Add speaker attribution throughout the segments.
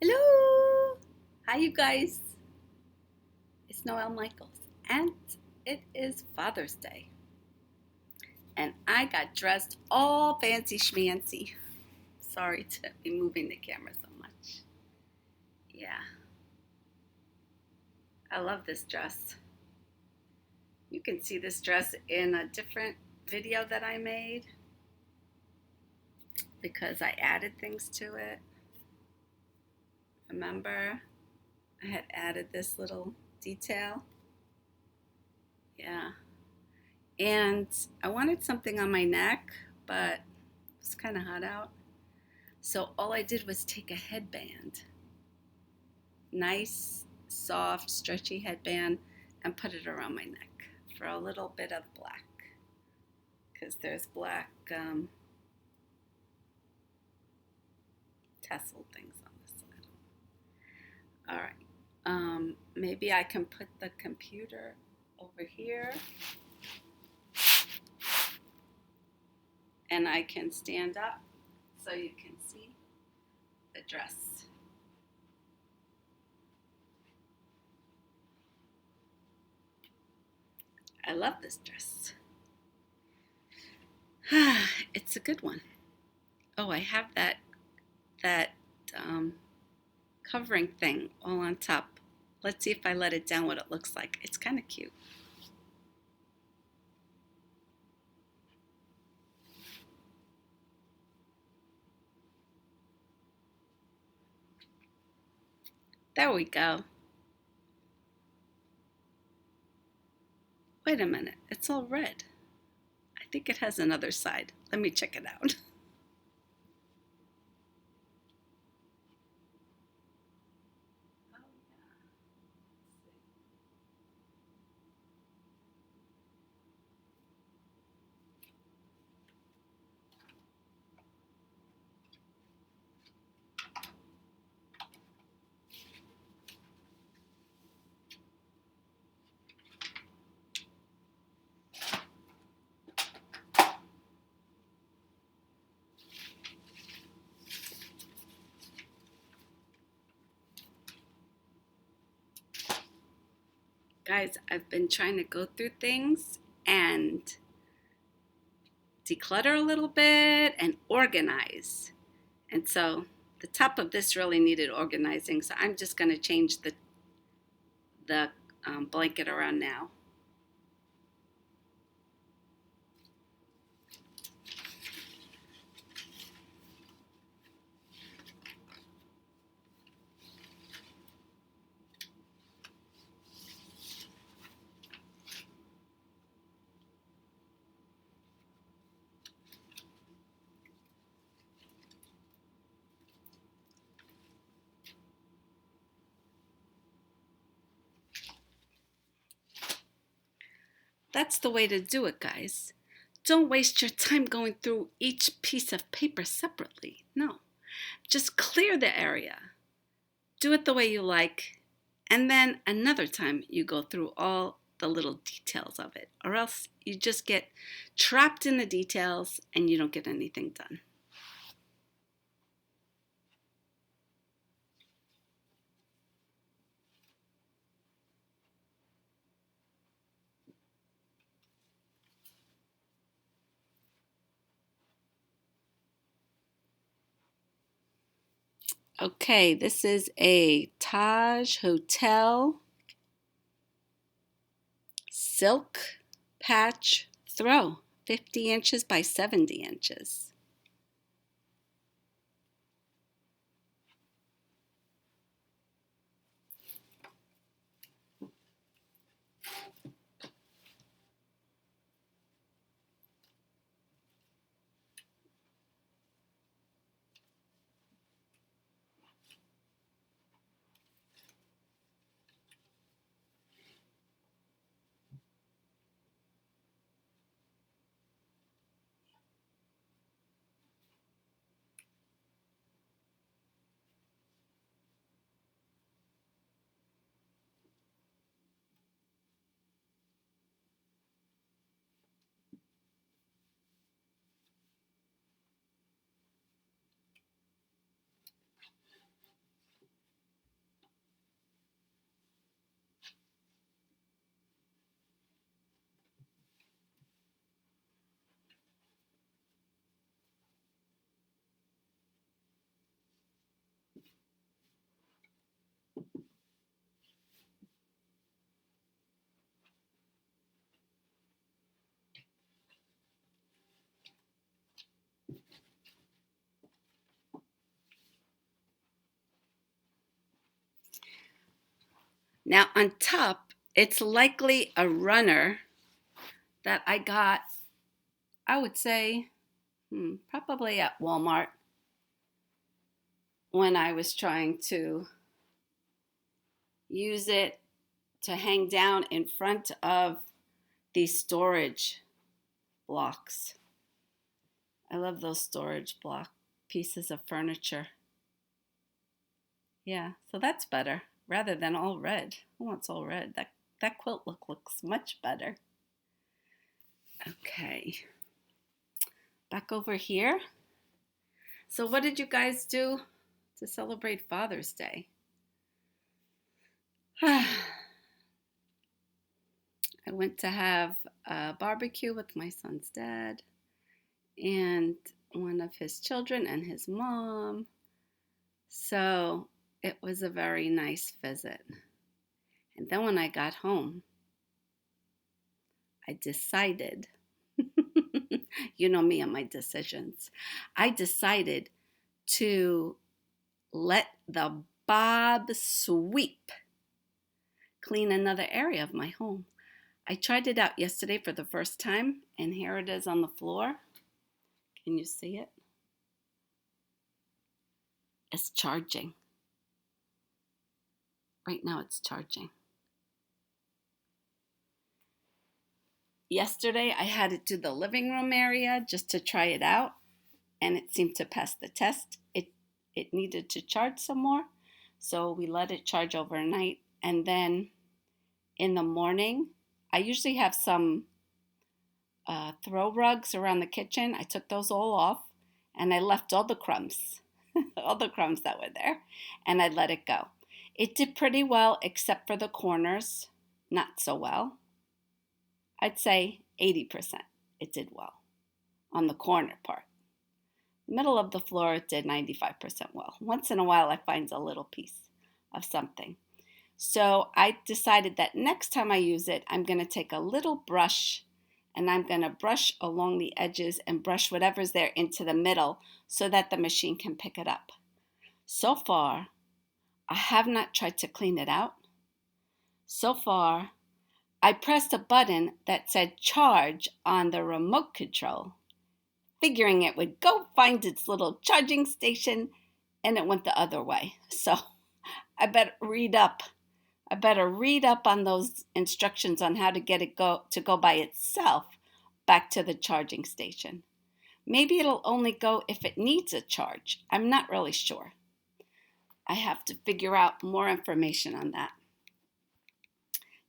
Speaker 1: Hello! Hi, you guys. It's Noelle Michaels, and it is Father's Day. And I got dressed all fancy schmancy. Sorry to be moving the camera so much. Yeah, I love this dress. You can see this dress in a different video that I made because I added things to it. Remember, I had added this little detail. Yeah. And I wanted something on my neck, but it's kind of hot out. So all I did was take a headband, nice, soft, stretchy headband, and put it around my neck for a little bit of black. Because there's black tassel things on this side. All right. Maybe I can put the computer over here and I can stand up so you can see the dress. I love this dress. It's a good one. Oh, I have that um, covering thing all on top. Let's see if I let it down what it looks like. It's kind of cute. There we go. Wait a minute, it's all red. I think it has another side. Let me check it out. Guys, I've been trying to go through things and declutter a little bit and organize. And so the top of this really needed organizing. So I'm just going to change the blanket around now. That's the way to do it, guys. Don't waste your time going through each piece of paper separately. No, just clear the area. Do it the way you like, and then another time you go through all the little details of it, or else you just get trapped in the details and you don't get anything done. Okay, this is a Taj Hotel silk patch throw, 50 inches by 70 inches. Now on top, it's likely a runner that I got, I would say, probably at Walmart when I was trying to use it to hang down in front of these storage blocks. I love those storage block pieces of furniture. Yeah, so that's better rather than all red. Who wants all red? That quilt looks much better. Okay, back over here. So what did you guys do to celebrate Father's Day? I went to have a barbecue with my son's dad and one of his children and his mom. So it was a very nice visit. And then when I got home, I decided, you know me and my decisions, I decided to let the BobSweep clean another area of my home. I tried it out yesterday for the first time, and here it is on the floor. Can you see it? It's charging. Right now it's charging. Yesterday I had it to the living room area just to try it out, and it seemed to pass the test. It needed to charge some more, so we let it charge overnight, and then in the morning, I usually have some throw rugs around the kitchen. I took those all off, and I left all the crumbs, all the crumbs that were there, and I let it go. It did pretty well, except for the corners, not so well. I'd say 80% it did well on the corner part. Middle of the floor, it did 95% well. Once in a while, I find a little piece of something. So I decided that next time I use it, I'm going to take a little brush and I'm going to brush along the edges and brush whatever's there into the middle so that the machine can pick it up. So far, I have not tried to clean it out. So far, I pressed a button that said charge on the remote control, figuring it would go find its little charging station, and it went the other way. So I better read up. I better read up on those instructions on how to get it to go by itself back to the charging station. Maybe it'll only go if it needs a charge. I'm not really sure. I have to figure out more information on that.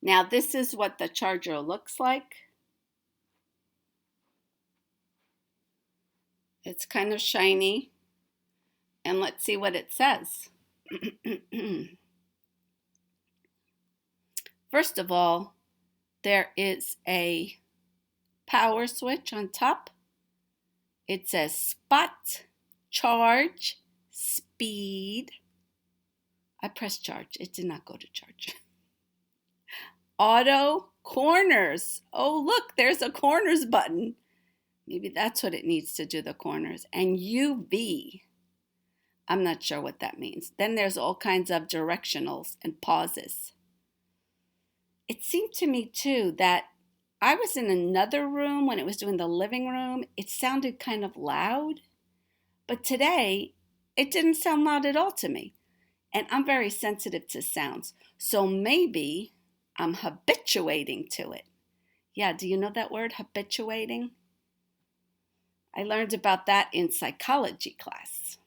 Speaker 1: Now this is what the charger looks like. It's kind of shiny. And let's see what it says. First of all, there is a power switch on top. It says spot, charge, speed. I pressed charge. It did not go to charge. Auto, corners. Oh, look, there's a corners button. Maybe that's what it needs to do the corners. And UV. I'm not sure what that means. Then there's all kinds of directionals and pauses. It seemed to me too that I was in another room when it was doing the living room. It sounded kind of loud. But today, it didn't sound loud at all to me. And I'm very sensitive to sounds. So maybe I'm habituating to it. Yeah, do you know that word, habituating? I learned about that in psychology class.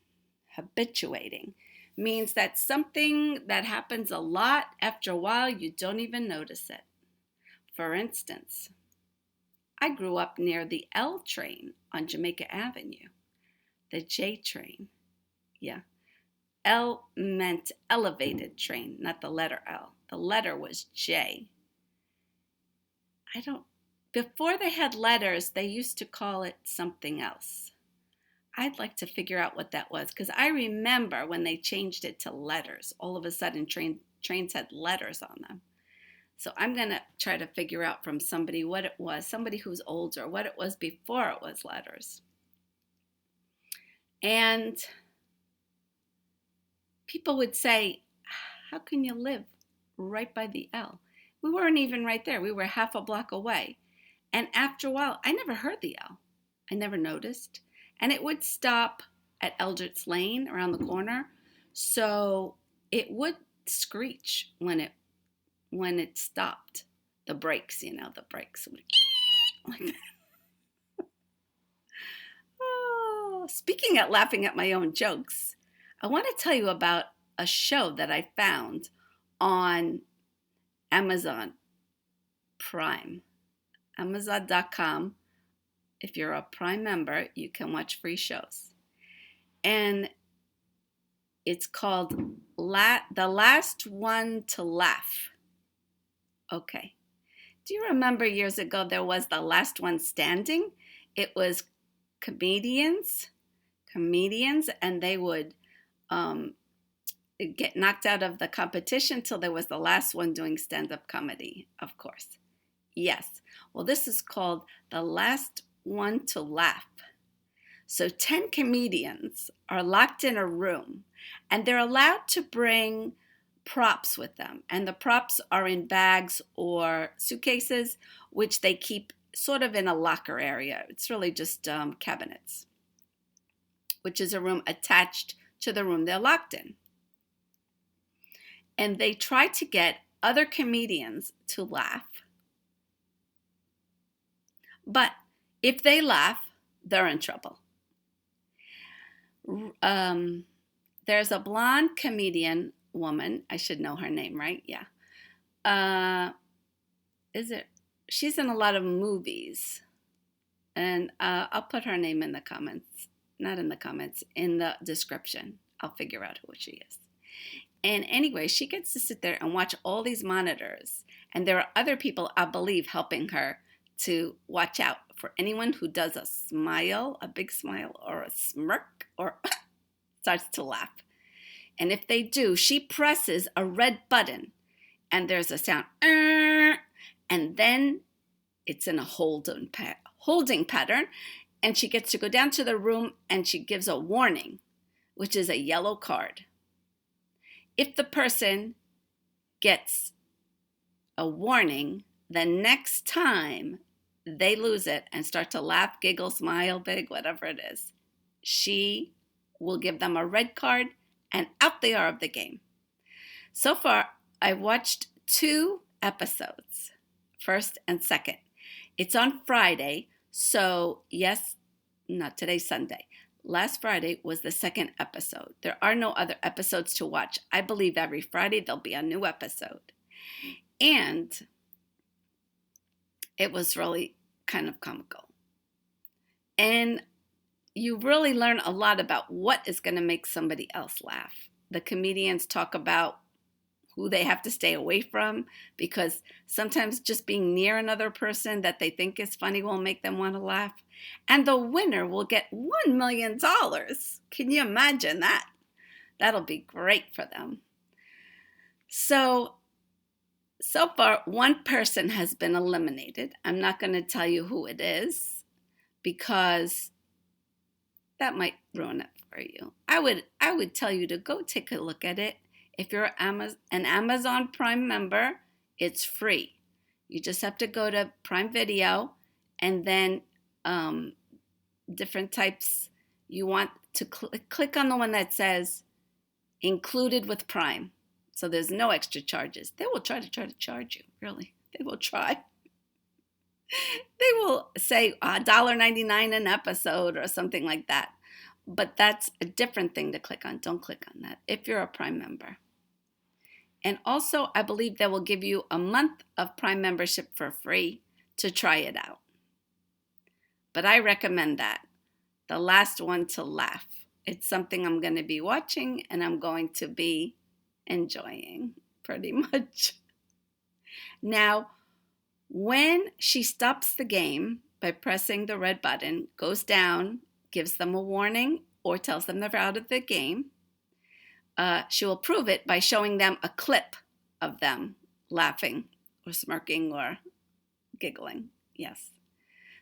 Speaker 1: Habituating means that something that happens a lot, after a while, you don't even notice it. For instance, I grew up near the L train on Jamaica Avenue, the J train. Yeah, L meant elevated train, not the letter L. The letter was J. Before they had letters, they used to call it something else. I'd like to figure out what that was because I remember when they changed it to letters. All of a sudden, trains had letters on them. So I'm going to try to figure out from somebody what it was, somebody who's older, what it was before it was letters. And people would say, how can you live right by the L. We weren't even right there. We were half a block away. And after a while, I never heard the L. I never noticed. And it would stop at Eldritch Lane around the corner. So it would screech when it stopped. The brakes, the brakes would like that. Oh, speaking of laughing at my own jokes, I want to tell you about a show that I found on Amazon Prime. Amazon.com. If you're a Prime member, you can watch free shows. And it's called The Last One to Laugh. Okay. Do you remember years ago there was The Last One Standing? It was comedians, and they would get knocked out of the competition till there was the last one doing stand-up comedy, of course. Yes. Well, this is called The Last One to Laugh. So 10 comedians are locked in a room, and they're allowed to bring props with them. And the props are in bags or suitcases, which they keep sort of in a locker area. It's really just cabinets, which is a room attached to the room they're locked in. And they try to get other comedians to laugh. But if they laugh, they're in trouble. There's a blonde comedian woman. I should know her name, right? Yeah. She's in a lot of movies. And I'll put her name in the comments. Not in the comments, in the description. I'll figure out who she is. And anyway, she gets to sit there and watch all these monitors. And there are other people, I believe, helping her to watch out for anyone who does a smile, a big smile, or a smirk, or starts to laugh. And if they do, she presses a red button, and there's a sound, and then it's in a holding pattern, and she gets to go down to the room, and she gives a warning, which is a yellow card. If the person gets a warning, the next time they lose it and start to laugh, giggle, smile, big, whatever it is, she will give them a red card, and out they are of the game. So far, I've watched 2 episodes, first and second. It's on Friday, so yes, not today, Sunday. Last Friday was the second episode. There are no other episodes to watch. I believe every Friday there'll be a new episode. And it was really kind of comical. And you really learn a lot about what is going to make somebody else laugh. The comedians talk about who they have to stay away from, because sometimes just being near another person that they think is funny will make them want to laugh. And the winner will get $1 million. Can you imagine that? That'll be great for them. So far, one person has been eliminated. I'm not going to tell you who it is, because that might ruin it for you. I would tell you to go take a look at it. If you're an Amazon Prime member, it's free. You just have to go to Prime Video, and then different types. You want to click on the one that says included with Prime. So there's no extra charges. They will try to charge you, really. They will try. They will say $1.99 an episode or something like that. But that's a different thing to click on. Don't click on that if you're a Prime member. And also, I believe they will give you a month of Prime membership for free to try it out. But I recommend that. The Last One to Laugh. It's something I'm going to be watching, and I'm going to be enjoying pretty much. Now, when she stops the game by pressing the red button, goes down, gives them a warning, or tells them they're out of the game, she will prove it by showing them a clip of them laughing or smirking or giggling. Yes.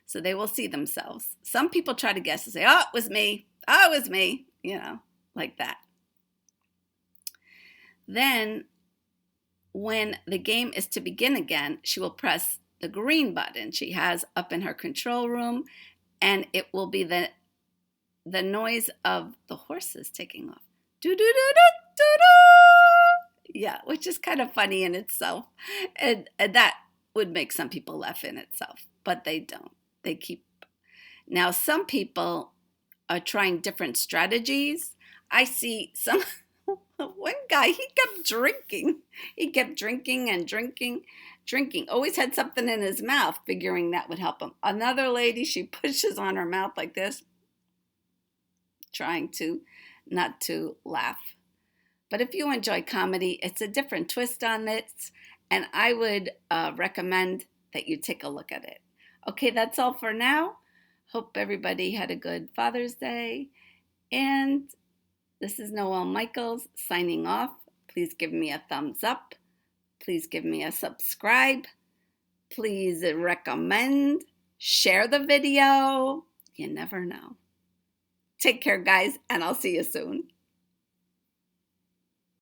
Speaker 1: So they will see themselves. Some people try to guess and say, oh, it was me. Oh, it was me. Like that. Then When the game is to begin again, she will press the green button she has up in her control room, and it will be the noise of the horses taking off. Do do do do do do. Yeah, which is kind of funny in itself, and that would make some people laugh in itself, but they don't. They keep. Now, some people are trying different strategies. I see some. One guy, he kept drinking. He kept drinking and drinking, drinking. Always had something in his mouth, figuring that would help him. Another lady, she pushes on her mouth like this, trying to not to laugh. But if you enjoy comedy, it's a different twist on this, and I would recommend that you take a look at it. Okay, that's all for now. Hope everybody had a good Father's Day, and this is Noelle Michaels signing off. Please give me a thumbs up. Please give me a subscribe. Please recommend. Share the video. You never know. Take care, guys, and I'll see you soon.